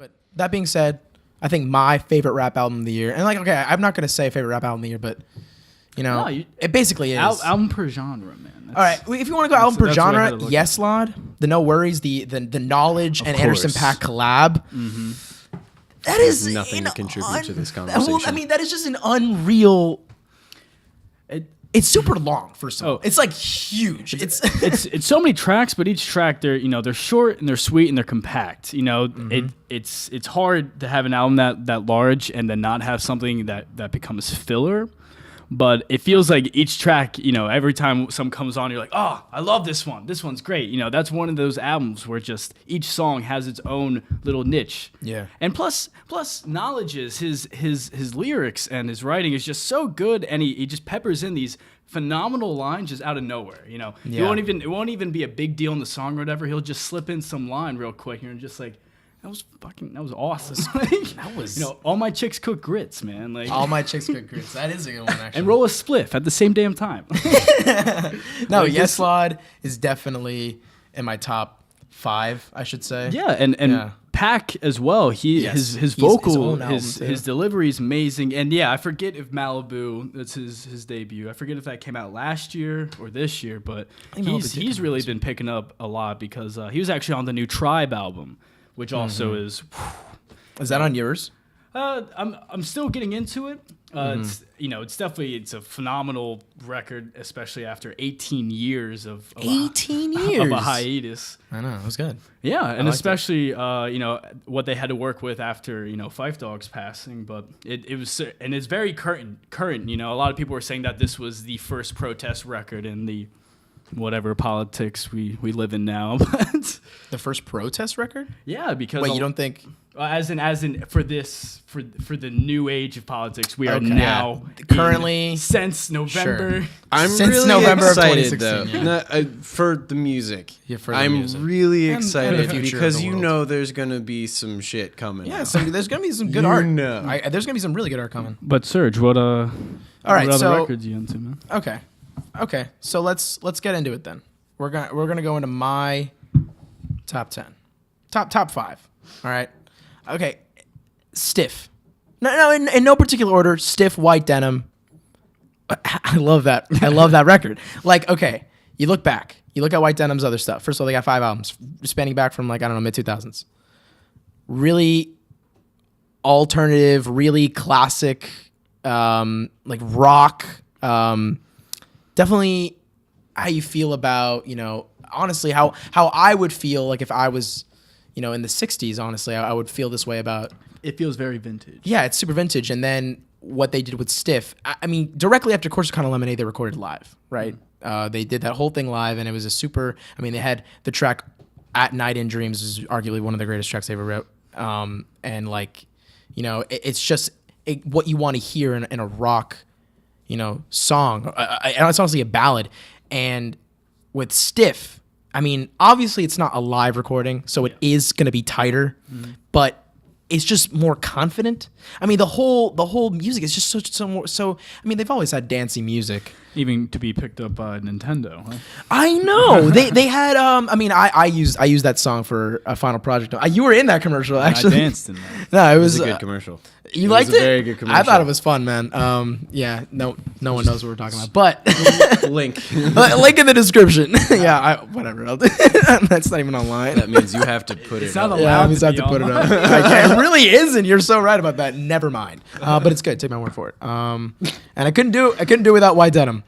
But that being said, I think my favorite rap album of the year, and like, okay, I'm not gonna say favorite rap album of the year, but you know, it basically is album per genre, man. All right, if you want to go album per genre, Yes Lod, the No Worries, the Knowledge, and Anderson .Paak collab. Mm-hmm. That is nothing to contribute to this conversation. I mean, that is just an unreal. It's super long. First of all, it's like huge. It's so many tracks, but each track they're short and they're sweet and they're compact. You know, it's hard to have an album that large and then not have something that becomes filler. But it feels like each track, every time some comes on, you're like, oh, I love this one. This one's great. That's one of those albums where just each song has its own little niche. Yeah. And plus Knowledge is his lyrics and his writing is just so good, and he just peppers in these phenomenal lines just out of nowhere. Yeah. It won't even be a big deal in the song or whatever. He'll just slip in some line real quick, and you're just like, that was awesome. That was all my chicks cook grits, man. Like all my chicks cook grits. That is a good one, actually. And roll a spliff at the same damn time. No, Yes Lod is definitely in my top 5, I should say. Yeah, and Paak as well. His vocal, his delivery is amazing. And yeah, I forget if Malibu, that's his debut. I forget if that came out last year or this year, but he's really been picking up a lot because he was actually on the new Tribe album, which also is. Is that on yours? I'm still getting into it. It's a phenomenal record, especially after 18 years of a hiatus. I know, it was good. Yeah, and especially what they had to work with after Phife Dawg's passing, but it was, and it's very current. A lot of people were saying that this was the first protest record in the whatever politics we live in now. But the first protest record? Yeah, because you don't think? As in for the new age of politics, we are now currently since November. Sure. I'm since really November excited of 2016, though. For the music. Yeah, for the I'm music. really excited and because there's gonna be some shit coming. Yeah, there's gonna be some good art. There's gonna be some really good art coming. But Serge, what all right, what other records you into, man? Okay. So let's get into it then. We're gonna go into my top 10, top 5. All right. Okay. Stiff. No, in no particular order. Stiff, White Denim. I love that. I love that record. Like, okay, you look back. You look at White Denim's other stuff. First of all, they got 5 albums spanning back from mid 2000s. Really alternative, really classic, rock. Definitely how you feel about, honestly, how I would feel like if I was, in the 60s, honestly, I would feel this way about. It feels very vintage. Yeah, it's super vintage. And then what they did with Stiff, I mean, directly after Course of Kind of Lemonade, they recorded live, right? They did that whole thing live, and it was they had the track At Night in Dreams is arguably one of the greatest tracks they ever wrote. It's just what you want to hear in a rock, song. It's honestly a ballad. And with Stiff, I mean, obviously it's not a live recording, so it is going to be tighter, but it's just more confident. I mean, the whole music is just so. I mean, they've always had dancey music, even to be picked up by Nintendo. Huh? I know they had. I used that song for a final project. You were in that commercial, actually. I danced in that. No, it was a good commercial. You liked it? Very good commercial. I thought it was fun, man. No one knows what we're talking about, but link in the description. Whatever. I'll do. That's not even online. That means you have to put it's it. Not allowed. Yeah, I have to put it up. It really isn't. You're so right about that. Never mind. But it's good. Take my word for it. And I couldn't do it without White Denim.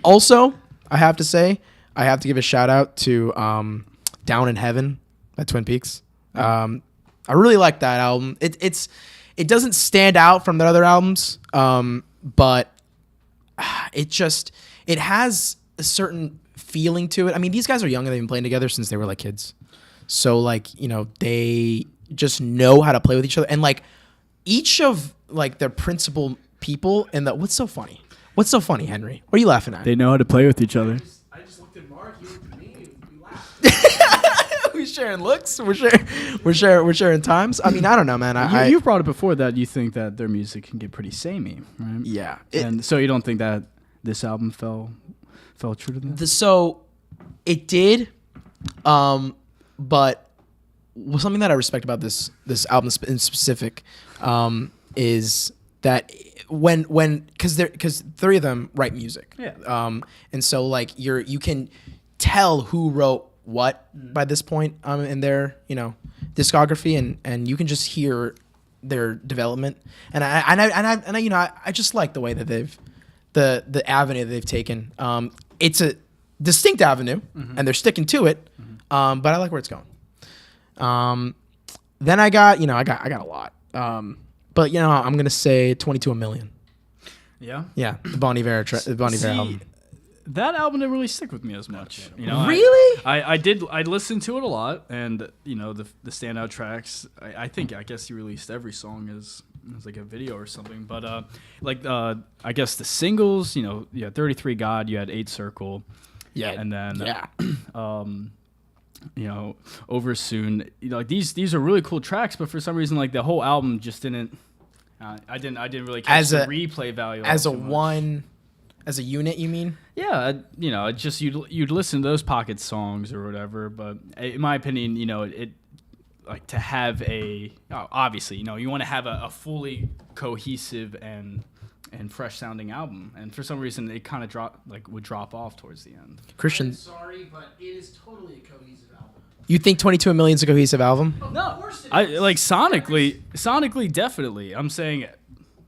Also, I have to say, I have to give a shout out to Down in Heaven by Twin Peaks. I really like that album. It doesn't stand out from their other albums, but it has a certain feeling to it. I mean, these guys are young and they've been playing together since they were like kids. So they just know how to play with each other. And each of their principal people and what's so funny? What's so funny, Henry? What are you laughing at? They know how to play with each other. I just looked at Mark, you looked at me, and we laughed. We're sharing looks. We're sharing times. I mean, I don't know, man. You've brought it before that you think that their music can get pretty samey, right? Yeah. And so you don't think that this album fell true to that? So it did, but well, something that I respect about this album in specific is that because three of them write music. Yeah. And so like you can tell who wrote what by this point in their discography, and you can just hear their development. And I just like the way that they've the avenue that they've taken. It's a distinct avenue, and they're sticking to it. But I like where it's going. Then I got a lot. But I'm gonna say 22 a million. Yeah. Yeah, the Bon Iver album. That album didn't really stick with me as much. Really? I listened to it a lot, and the standout tracks. I guess he released every song as like a video or something. But I guess the singles. You had 33 God. You had 8 Circle. Yeah. And then Over Soon. Like these are really cool tracks, but for some reason like the whole album just didn't. I didn't really catch the replay value as a unit. You mean? Yeah, just you'd listen to those pocket songs or whatever. But in my opinion, it like to have obviously you want to have a fully cohesive and fresh sounding album, and for some reason it kind of would drop off towards the end. Christian, I'm sorry, but it is totally a cohesive album. you think 22 a million is a cohesive album? No, I like sonically definitely. I'm saying,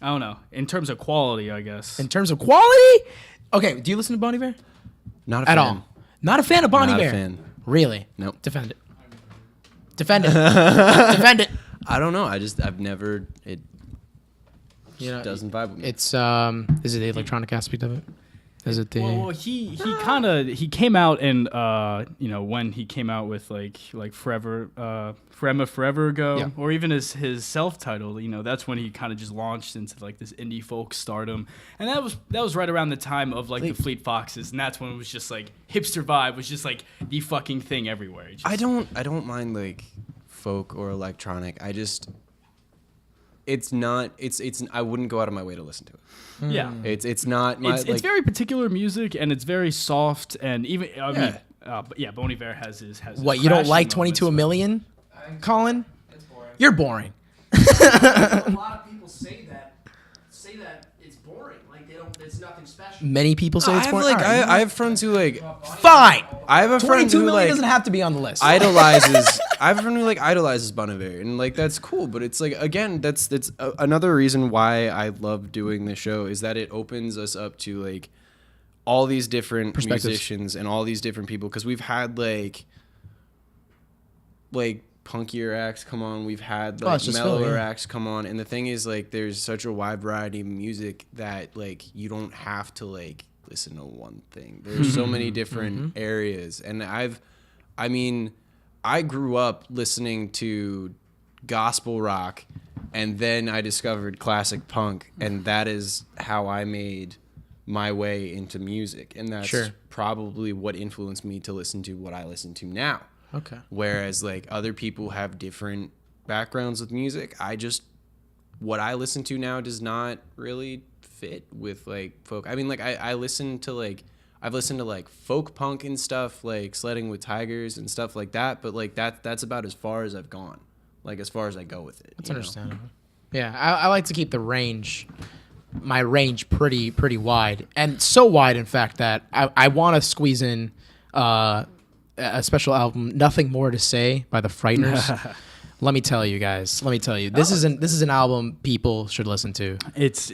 I don't know, in terms of quality, I guess. In terms of quality? Okay, do you listen to Bon Iver? Not a fan. At all? Not a fan of Bon Not Iver? a fan. Really? Nope. Defend it. Defend it. Defend it. I don't know. I've never. It doesn't vibe with me. It's is it the electronic aspect of it? Is it the Well, he came out and when he came out with like forever ago, Yeah. or even his self-titled, that's when he kind of just launched into like this indie folk stardom, and that was right around the time of like the Fleet Foxes, and that's when it was just like hipster vibe was just like the fucking thing everywhere. I don't mind like folk or electronic. It's not. I wouldn't go out of my way to listen to it. Yeah. It's not. It's very particular music, and it's very soft, and even Bon Iver has his What, you don't crashing like 22 a moments, million, Colin? It's boring. You're boring. A lot of people say that it's boring. Like it's nothing special. Many people say I it's have boring. like All right. I have friends who like Fine. I have a friend 22 who million like doesn't have to be on the list. idolizes. I have a friend who like idolizes Bon Iver, and like that's cool. But it's like again, that's another reason why I love doing this show is that it opens us up to like all these different Perspectives. musicians and all these different people, because we've had like punkier acts come on, we've had like it's just mellower Philly, yeah. acts come on, and the thing is like there's such a wide variety of music that like you don't have to like listen to one thing. There's so many different areas, and I grew up listening to gospel rock, and then I discovered classic punk, and that is how I made my way into music, and that's Sure. probably what influenced me to listen to what I listen to now. Okay. Whereas like other people have different backgrounds with music, what I listen to now does not really fit with like folk. I mean, like I've listened to like folk punk and stuff, like Sledding with Tigers and stuff like that, but like that's about as far as I've gone, like as far as I go with it. That's understandable. Yeah, I like to keep my range pretty wide, and so wide in fact that I want to squeeze in a special album, Nothing More to Say by the Frighteners. Let me tell you guys. This is an album people should listen to. It's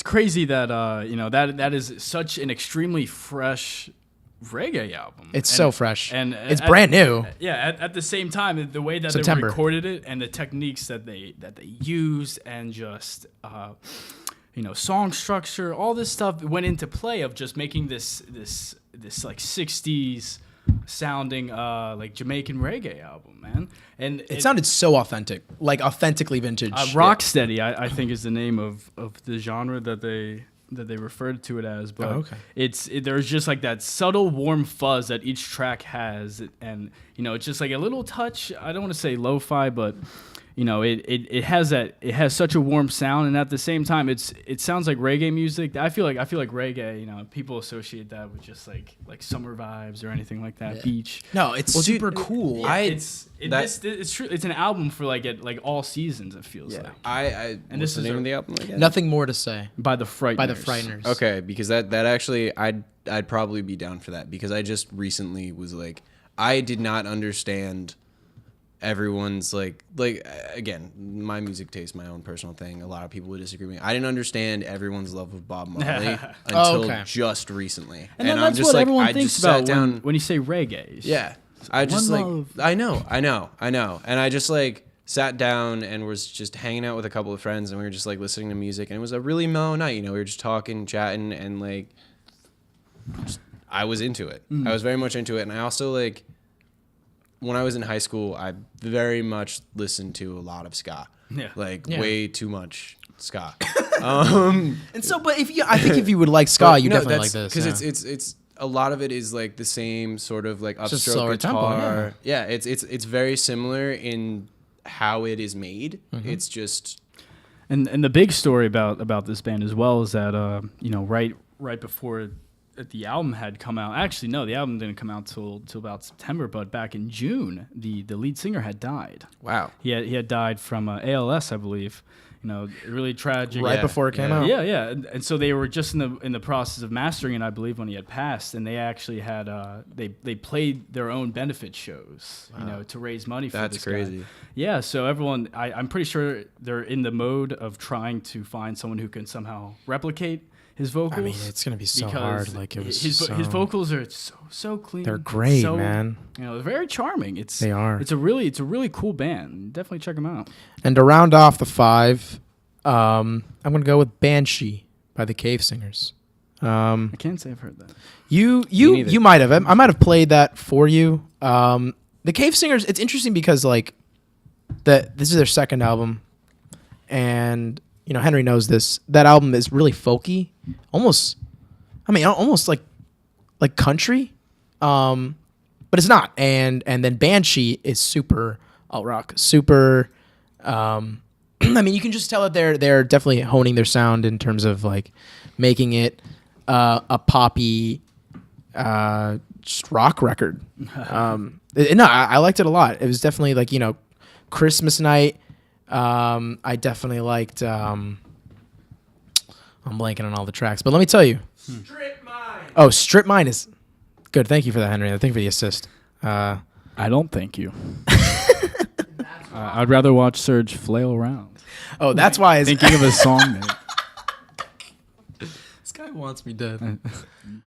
crazy that that is such an extremely fresh reggae album. It's so fresh, and it's at- brand new. Yeah, at the same time, the way that September. they recorded it and the techniques that they used, and just song structure, all this stuff went into play of just making this like 60s sounding like Jamaican reggae album, man. And It sounded so authentic, like authentically vintage. Rocksteady, I think, is the name of the genre that they referred to it as. But okay. There's just like that subtle warm fuzz that each track has, and it's just like a little touch. I don't want to say lo-fi, but you know, it has such a warm sound, and at the same time, it sounds like reggae music. I feel like reggae. You know, people associate that with just like summer vibes or anything like that, beach. No, it's super cool. It's true. It's an album for like all seasons. It feels like. And what's the name of the album again? Nothing More to Say by the Frighteners. Okay, because that actually I'd probably be down for that, because I just recently was like, I did not understand everyone's like again, my music taste, my own personal thing. A lot of people would disagree with me. I didn't understand everyone's love of Bob Marley until just recently. And then that's what everyone thinks about when you say reggae. Yeah. I just I know. And I just like sat down and was just hanging out with a couple of friends, and we were just like listening to music, and it was a really mellow night. You know, we were just talking, chatting, and like I was into it. I was very much into it. And I also like, when I was in high school, I very much listened to a lot of ska. Yeah. Way too much ska. And so, but I think if you would like ska, you definitely like this. Because it's a lot of it is like the same sort of like upstroke guitar. Tempo, yeah, it's very similar in how it is made. Mm-hmm. It's just and the big story about this band as well is that you know, right before the album had come out. Actually, no, the album didn't come out till about September, but back in June, the lead singer had died. Wow. He had died from ALS, I believe. You know, really tragic. Right before it came out. Yeah. And so they were just in the process of mastering it, I believe, when he had passed, and they actually had they played their own benefit shows, you know, to raise money for this guy. That's crazy. Yeah, so everyone, I'm pretty sure they're in the mode of trying to find someone who can somehow replicate his vocals. I mean, it's gonna be so hard. Like his vocals are so clean. They're great, man. You know, they're very charming. They are. It's a really cool band. Definitely check them out. And to round off the 5, I'm gonna go with Banshee by the Cave Singers. I can't say I've heard that. You might have. I might have played that for you. The Cave Singers. It's interesting because like this is their second album, and you know, Henry knows this. That album is really folky, almost like country, but it's not. And then Banshee is super alt rock, super. I mean, you can just tell that they're definitely honing their sound in terms of like making it a poppy, just rock record. I liked it a lot. It was definitely like, you know, Christmas night. I definitely liked. I'm blanking on all the tracks, but let me tell you. Strip Mine. Oh, Strip Mine is good. Thank you for that, Henry. Thank you for the assist. I don't thank you. I'd rather watch Serge flail around. Oh, that's why. Thinking of a song name. This guy wants me dead.